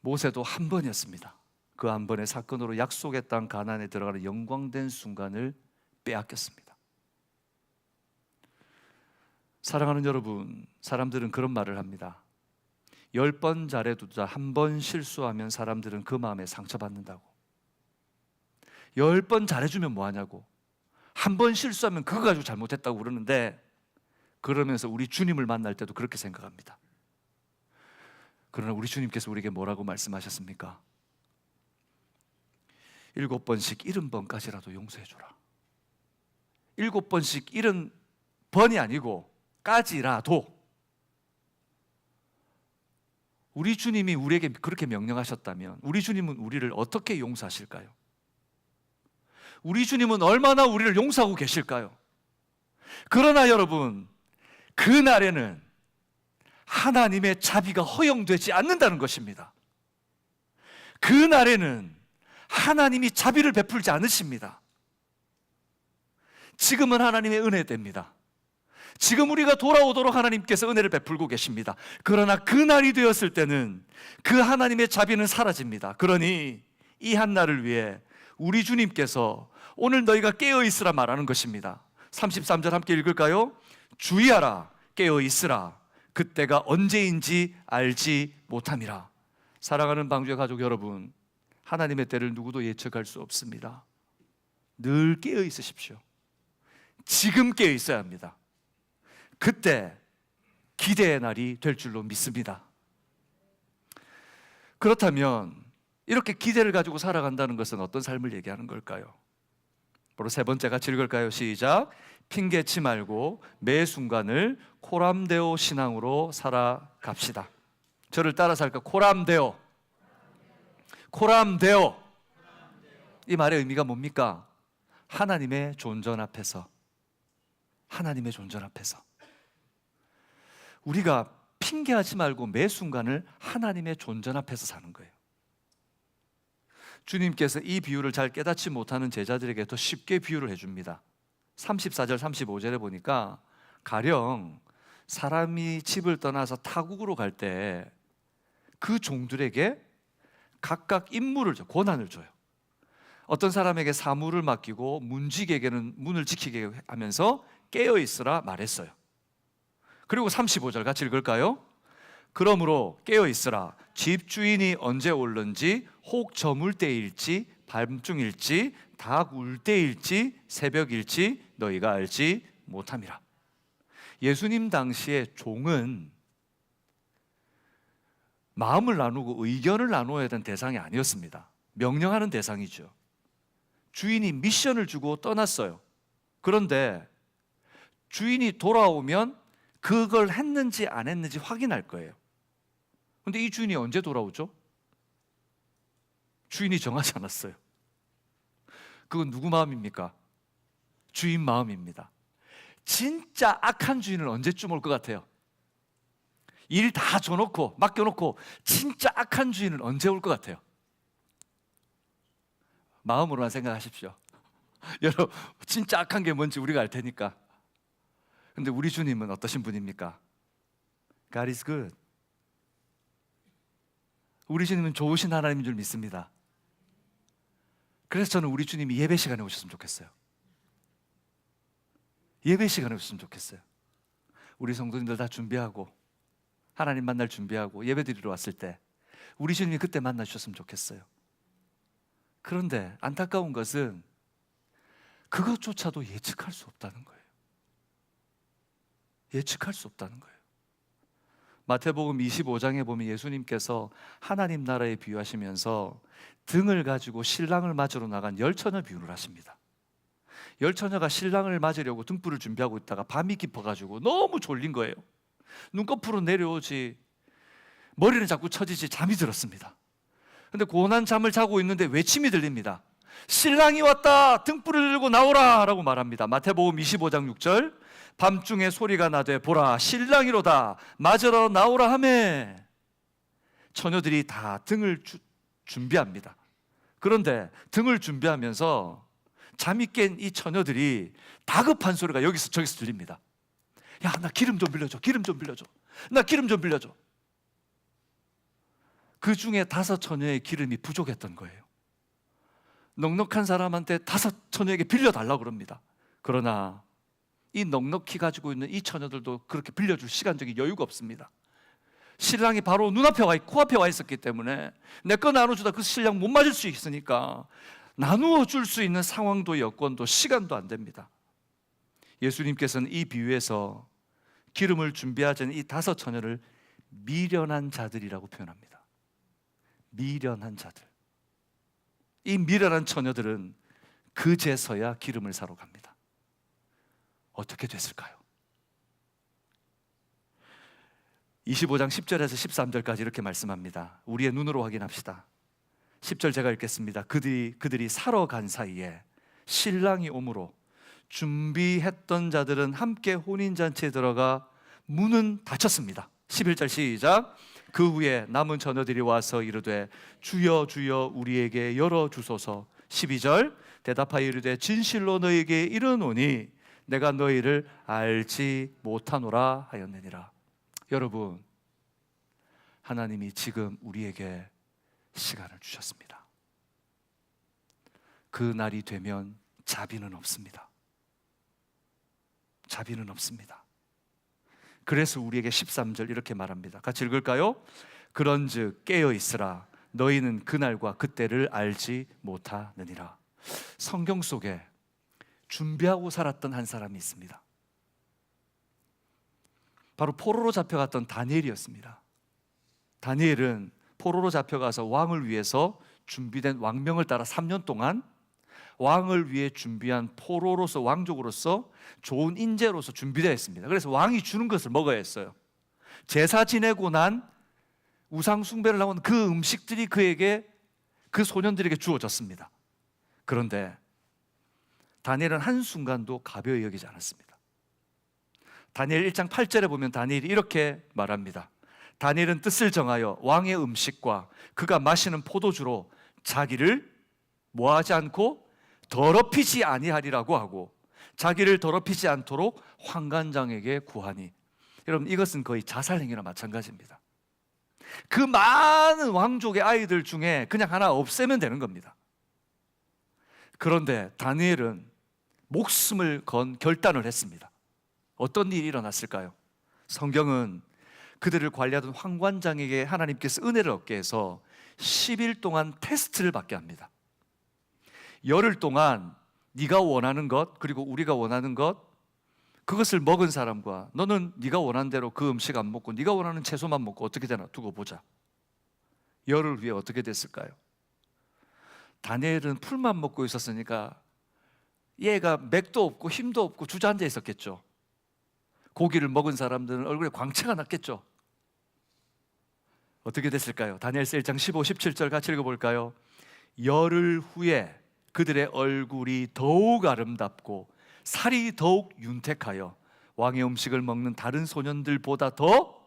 모세도 한 번이었습니다. 그 한 번의 사건으로 약속의 땅 가나안에 들어가는 영광된 순간을 빼앗겼습니다. 사랑하는 여러분, 사람들은 그런 말을 합니다. 10번 잘해두자 1번 실수하면 사람들은 그 마음에 상처받는다고. 10번 잘해주면 뭐하냐고. 1번 실수하면 그거 가지고 잘못했다고 그러는데, 그러면서 우리 주님을 만날 때도 그렇게 생각합니다. 그러나 우리 주님께서 우리에게 뭐라고 말씀하셨습니까? 7번씩 70번까지라도 용서해줘라. 7번씩 70번이 아니고 까지라도. 우리 주님이 우리에게 그렇게 명령하셨다면 우리 주님은 우리를 어떻게 용서하실까요? 우리 주님은 얼마나 우리를 용서하고 계실까요? 그러나 여러분, 그날에는 하나님의 자비가 허용되지 않는다는 것입니다. 그날에는 하나님이 자비를 베풀지 않으십니다. 지금은 하나님의 은혜 때입니다. 지금 우리가 돌아오도록 하나님께서 은혜를 베풀고 계십니다. 그러나 그날이 되었을 때는 그 하나님의 자비는 사라집니다. 그러니 이 한날을 위해 우리 주님께서 오늘 너희가 깨어있으라 말하는 것입니다. 33절 함께 읽을까요? 주의하라, 깨어있으라, 그때가 언제인지 알지 못함이라. 사랑하는 방주의 가족 여러분, 하나님의 때를 누구도 예측할 수 없습니다. 늘 깨어있으십시오. 지금 깨어있어야 합니다. 그때 기대의 날이 될 줄로 믿습니다. 그렇다면 이렇게 기대를 가지고 살아간다는 것은 어떤 삶을 얘기하는 걸까요? 바로 세 번째 같이 읽을까요? 시작. 핑계치 말고 매 순간을 코람데오 신앙으로 살아갑시다. 저를 따라서 할까? 코람데오. 이 말의 의미가 뭡니까? 하나님의 존전 앞에서, 우리가 핑계하지 말고 매 순간을 하나님의 존전 앞에서 사는 거예요. 주님께서 이 비유를 잘 깨닫지 못하는 제자들에게 더 쉽게 비유를 해줍니다. 34절 35절에 보니까 가령 사람이 집을 떠나서 타국으로 갈 때 그 종들에게 각각 임무를 줘요. 권한을 줘요. 어떤 사람에게 사무를 맡기고 문지기에게는 문을 지키게 하면서 깨어있으라 말했어요. 그리고 35절 같이 읽을까요? 그러므로 깨어있으라. 집주인이 언제 올는지, 혹 저물 때일지 밤중일지 닭 울 때일지 새벽일지 너희가 알지 못함이라. 예수님 당시에 종은 마음을 나누고 의견을 나누어야 되는 대상이 아니었습니다. 명령하는 대상이죠. 주인이 미션을 주고 떠났어요. 그런데 주인이 돌아오면 그걸 했는지 안 했는지 확인할 거예요. 그런데 이 주인이 언제 돌아오죠? 주인이 정하지 않았어요. 그건 누구 마음입니까? 주인 마음입니다. 진짜 악한 주인은 언제쯤 올 것 같아요? 일 다 줘놓고 맡겨놓고 진짜 악한 주인은 언제 올 것 같아요? 마음으로만 생각하십시오. 여러분, 진짜 악한 게 뭔지 우리가 알 테니까. 근데 우리 주님은 어떠신 분입니까? God is good. 우리 주님은 좋으신 하나님인 줄 믿습니다. 그래서 저는 우리 주님이 예배 시간에 오셨으면 좋겠어요. 예배 시간에 오셨으면 좋겠어요. 우리 성도님들 다 준비하고 하나님 만날 준비하고 예배 드리러 왔을 때 우리 주님이 그때 만나 주셨으면 좋겠어요. 그런데 안타까운 것은 그것조차도 예측할 수 없다는 거예요. 예측할 수 없다는 거예요. 마태복음 25장에 보면 예수님께서 하나님 나라에 비유하시면서 등을 가지고 신랑을 맞으러 나간 열처녀 비유를 하십니다. 열처녀가 신랑을 맞으려고 등불을 준비하고 있다가 밤이 깊어가지고 너무 졸린 거예요. 눈꺼풀은 내려오지 머리는 자꾸 처지지 잠이 들었습니다. 근데 고난 잠을 자고 있는데 외침이 들립니다. 신랑이 왔다, 등불을 들고 나오라 라고 말합니다. 마태복음 25장 6절, 밤중에 소리가 나되 보라 신랑이로다 맞으러 나오라 하매 처녀들이 다 등을 준비합니다. 그런데 등을 준비하면서 잠이 깬 이 처녀들이 다급한 소리가 여기서 저기서 들립니다. 야, 나 기름 좀 빌려줘, 기름 좀 빌려줘, 나 기름 좀 빌려줘. 그 중에 5 처녀의 기름이 부족했던 거예요. 넉넉한 사람한테 5 처녀에게 빌려달라고 그럽니다. 그러나 이 넉넉히 가지고 있는 이 처녀들도 그렇게 빌려줄 시간적인 여유가 없습니다. 신랑이 바로 눈앞에 와 있고 코앞에 와 있었기 때문에 내 거 나눠주다 그 신랑 못 맞을 수 있으니까 나누어 줄 수 있는 상황도 여건도 시간도 안 됩니다. 예수님께서는 이 비유에서 기름을 준비하자는 이 5 처녀를 미련한 자들이라고 표현합니다. 미련한 자들. 이 미련한 처녀들은 그제서야 기름을 사러 갑니다. 어떻게 됐을까요? 25장 10절에서 13절까지 이렇게 말씀합니다. 우리의 눈으로 확인합시다. 10절 제가 읽겠습니다. 그들이 사러 간 사이에 신랑이 오므로 준비했던 자들은 함께 혼인잔치에 들어가 문은 닫혔습니다. 11절 시작. 그 후에 남은 처녀들이 와서 이르되 주여 주여 우리에게 열어주소서. 12절 대답하여 이르되 진실로 너희에게 이르노니 내가 너희를 알지 못하노라 하였느니라. 여러분, 하나님이 지금 우리에게 시간을 주셨습니다. 그 날이 되면 자비는 없습니다. 자비는 없습니다. 그래서 우리에게 13절 이렇게 말합니다. 같이 읽을까요? 그런즉 깨어 있으라 너희는 그날과 그때를 알지 못하느니라. 성경 속에 준비하고 살았던 한 사람이 있습니다. 바로 포로로 잡혀갔던 다니엘이었습니다. 다니엘은 포로로 잡혀가서 왕을 위해서 준비된 왕명을 따라 3년 동안 왕을 위해 준비한 포로로서 왕족으로서 좋은 인재로서 준비되어 있습니다. 그래서 왕이 주는 것을 먹어야 했어요. 제사 지내고 난 우상 숭배를 하고 그 음식들이 그에게, 그 소년들에게 주어졌습니다. 그런데 다니엘은 한순간도 가벼이 여기지 않았습니다. 다니엘 1장 8절에 보면 다니엘이 이렇게 말합니다. 다니엘은 뜻을 정하여 왕의 음식과 그가 마시는 포도주로 자기를 뭐하지 않고 더럽히지 아니하리라고 하고 자기를 더럽히지 않도록 환관장에게 구하니. 여러분, 이것은 거의 자살행위나 마찬가지입니다. 그 많은 왕족의 아이들 중에 그냥 하나 없애면 되는 겁니다. 그런데 다니엘은 목숨을 건 결단을 했습니다. 어떤 일이 일어났을까요? 성경은 그들을 관리하던 환관장에게 하나님께서 은혜를 얻게 해서 10일 동안 테스트를 받게 합니다. 열흘 동안 네가 원하는 것, 그리고 우리가 원하는 것, 그것을 먹은 사람과 너는 네가 원하는 대로 그 음식 안 먹고 네가 원하는 채소만 먹고 어떻게 되나 두고 보자. 열흘 후에 어떻게 됐을까요? 다니엘은 풀만 먹고 있었으니까 얘가 맥도 없고 힘도 없고 주저앉아 있었겠죠. 고기를 먹은 사람들은 얼굴에 광채가 났겠죠. 어떻게 됐을까요? 다니엘서 1장 15, 17절 같이 읽어볼까요? 열흘 후에 그들의 얼굴이 더욱 아름답고 살이 더욱 윤택하여 왕의 음식을 먹는 다른 소년들보다 더.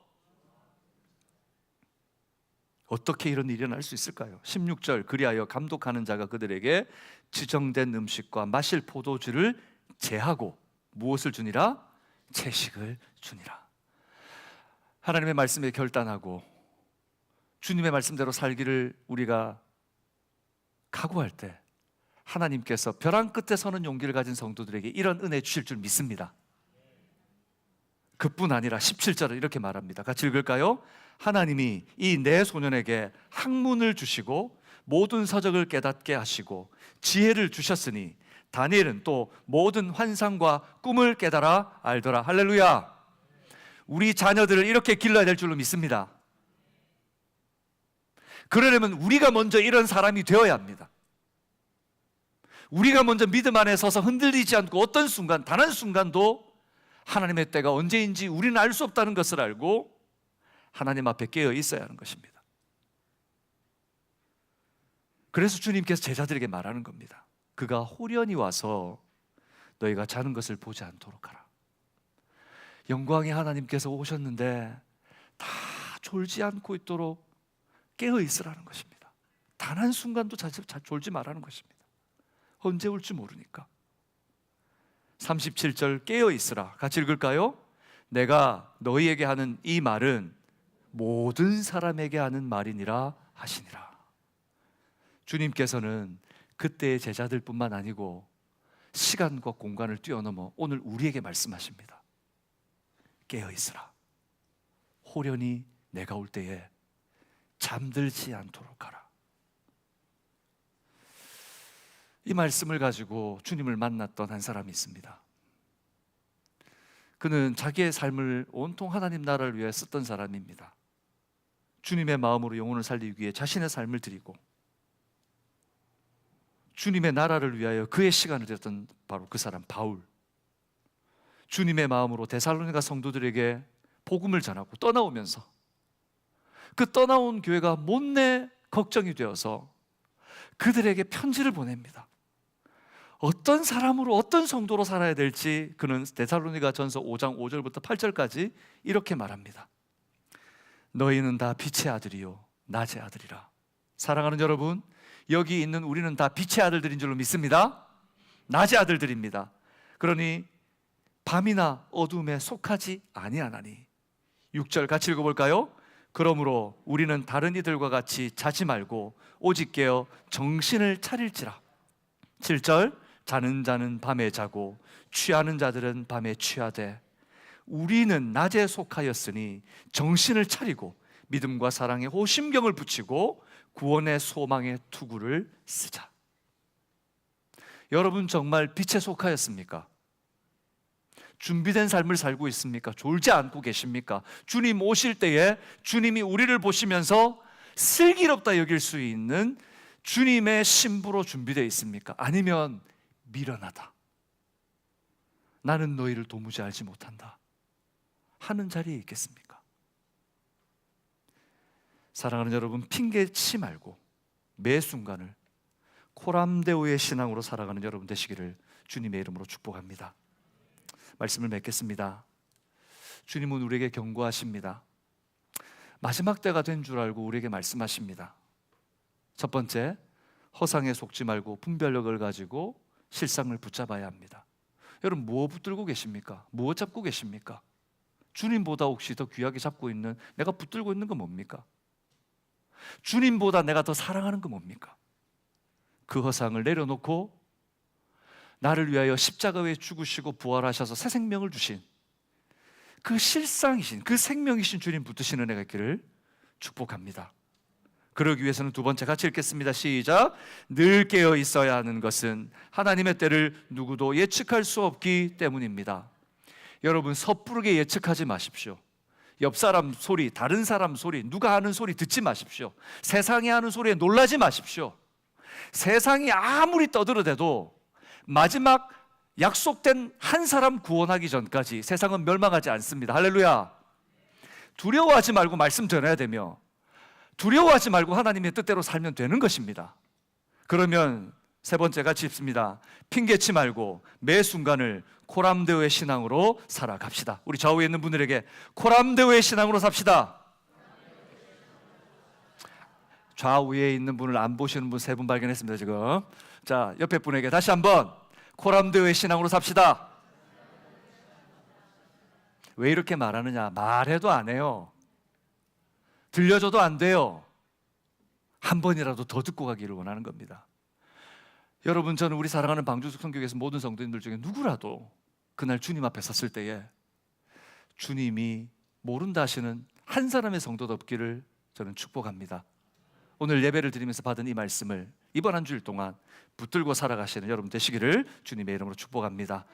어떻게 이런 일이 일어날 수 있을까요? 16절 그리하여 감독하는 자가 그들에게 지정된 음식과 마실 포도주를 제하고 무엇을 주니라? 채식을 주니라. 하나님의 말씀에 결단하고 주님의 말씀대로 살기를 우리가 각오할 때 하나님께서 벼랑 끝에 서는 용기를 가진 성도들에게 이런 은혜 주실 줄 믿습니다. 그뿐 아니라 17절을 이렇게 말합니다. 같이 읽을까요? 하나님이 이 네 소년에게 학문을 주시고 모든 서적을 깨닫게 하시고 지혜를 주셨으니 다니엘은 또 모든 환상과 꿈을 깨달아 알더라. 할렐루야. 우리 자녀들을 이렇게 길러야 될 줄로 믿습니다. 그러려면 우리가 먼저 이런 사람이 되어야 합니다. 우리가 먼저 믿음 안에 서서 흔들리지 않고 어떤 순간, 단 한 순간도 하나님의 때가 언제인지 우리는 알 수 없다는 것을 알고 하나님 앞에 깨어 있어야 하는 것입니다. 그래서 주님께서 제자들에게 말하는 겁니다. 그가 호련히 와서 너희가 자는 것을 보지 않도록 하라. 영광의 하나님께서 오셨는데 다 졸지 않고 있도록 깨어 있으라는 것입니다. 단 한 순간도 졸지 말라는 것입니다. 언제 올지 모르니까. 37절 깨어 있으라. 같이 읽을까요? 내가 너희에게 하는 이 말은 모든 사람에게 하는 말이니라 하시니라. 주님께서는 그때의 제자들뿐만 아니고 시간과 공간을 뛰어넘어 오늘 우리에게 말씀하십니다. 깨어 있으라. 호련히 내가 올 때에 잠들지 않도록 하라. 이 말씀을 가지고 주님을 만났던 한 사람이 있습니다. 그는 자기의 삶을 온통 하나님 나라를 위해 썼던 사람입니다. 주님의 마음으로 영혼을 살리기 위해 자신의 삶을 드리고 주님의 나라를 위하여 그의 시간을 드렸던 바로 그 사람 바울. 주님의 마음으로 데살로니가 성도들에게 복음을 전하고 떠나오면서 그 떠나온 교회가 못내 걱정이 되어서 그들에게 편지를 보냅니다. 어떤 사람으로 어떤 성도로 살아야 될지 그는 데살로니가 전서 5장 5절부터 8절까지 이렇게 말합니다. 너희는 다 빛의 아들이요 낮의 아들이라. 사랑하는 여러분, 여기 있는 우리는 다 빛의 아들들인 줄로 믿습니다. 낮의 아들들입니다. 그러니 밤이나 어둠에 속하지 아니하나니. 6절 같이 읽어볼까요? 그러므로 우리는 다른 이들과 같이 자지 말고 오직 깨어 정신을 차릴지라. 7절 자는 자는 밤에 자고 취하는 자들은 밤에 취하되 우리는 낮에 속하였으니 정신을 차리고 믿음과 사랑에 호심경을 붙이고 구원의 소망의 투구를 쓰자. 여러분 정말 빛에 속하였습니까? 준비된 삶을 살고 있습니까? 졸지 않고 계십니까? 주님 오실 때에 주님이 우리를 보시면서 슬기롭다 여길 수 있는 주님의 신부로 준비되어 있습니까? 아니면 미련하다, 나는 너희를 도무지 알지 못한다 하는 자리에 있겠습니까? 사랑하는 여러분, 핑계치 말고 매 순간을 코람데오의 신앙으로 살아가는 여러분 되시기를 주님의 이름으로 축복합니다. 말씀을 맺겠습니다. 주님은 우리에게 경고하십니다. 마지막 때가 된 줄 알고 우리에게 말씀하십니다. 첫 번째, 허상에 속지 말고 분별력을 가지고 실상을 붙잡아야 합니다. 여러분 무엇 붙들고 계십니까? 무엇 잡고 계십니까? 주님보다 혹시 더 귀하게 잡고 있는, 내가 붙들고 있는 건 뭡니까? 주님보다 내가 더 사랑하는 건 뭡니까? 그 허상을 내려놓고 나를 위하여 십자가에 죽으시고 부활하셔서 새 생명을 주신 그 실상이신, 그 생명이신 주님 붙드시는 은혜가 있기를 축복합니다. 그러기 위해서는 두 번째 같이 읽겠습니다. 시작. 늘 깨어 있어야 하는 것은 하나님의 때를 누구도 예측할 수 없기 때문입니다. 여러분 섣부르게 예측하지 마십시오. 옆 사람 소리, 다른 사람 소리, 누가 하는 소리 듣지 마십시오. 세상이 하는 소리에 놀라지 마십시오. 세상이 아무리 떠들어대도 마지막 약속된 한 사람 구원하기 전까지 세상은 멸망하지 않습니다. 할렐루야. 두려워하지 말고 말씀 전해야 되며 두려워하지 말고 하나님의 뜻대로 살면 되는 것입니다. 그러면 세 번째 같이 읽습니다. 핑계치 말고 매 순간을 코람데오의 신앙으로 살아갑시다. 우리 좌우에 있는 분들에게 코람데오의 신앙으로 삽시다. 좌우에 있는 분을 안 보시는 분 세 분 발견했습니다. 지금 자, 옆에 분에게 다시 한번 코람데오의 신앙으로 삽시다. 왜 이렇게 말하느냐? 말해도 안 해요. 들려줘도 안 돼요. 한 번이라도 더 듣고 가기를 원하는 겁니다. 여러분, 저는 우리 사랑하는 방주숙 성교에서 모든 성도님들 중에 누구라도 그날 주님 앞에 섰을 때에 주님이 모른다 하시는 한 사람의 성도도 없기를 저는 축복합니다. 오늘 예배를 드리면서 받은 이 말씀을 이번 한 주일 동안 붙들고 살아가시는 여러분 되시기를 주님의 이름으로 축복합니다.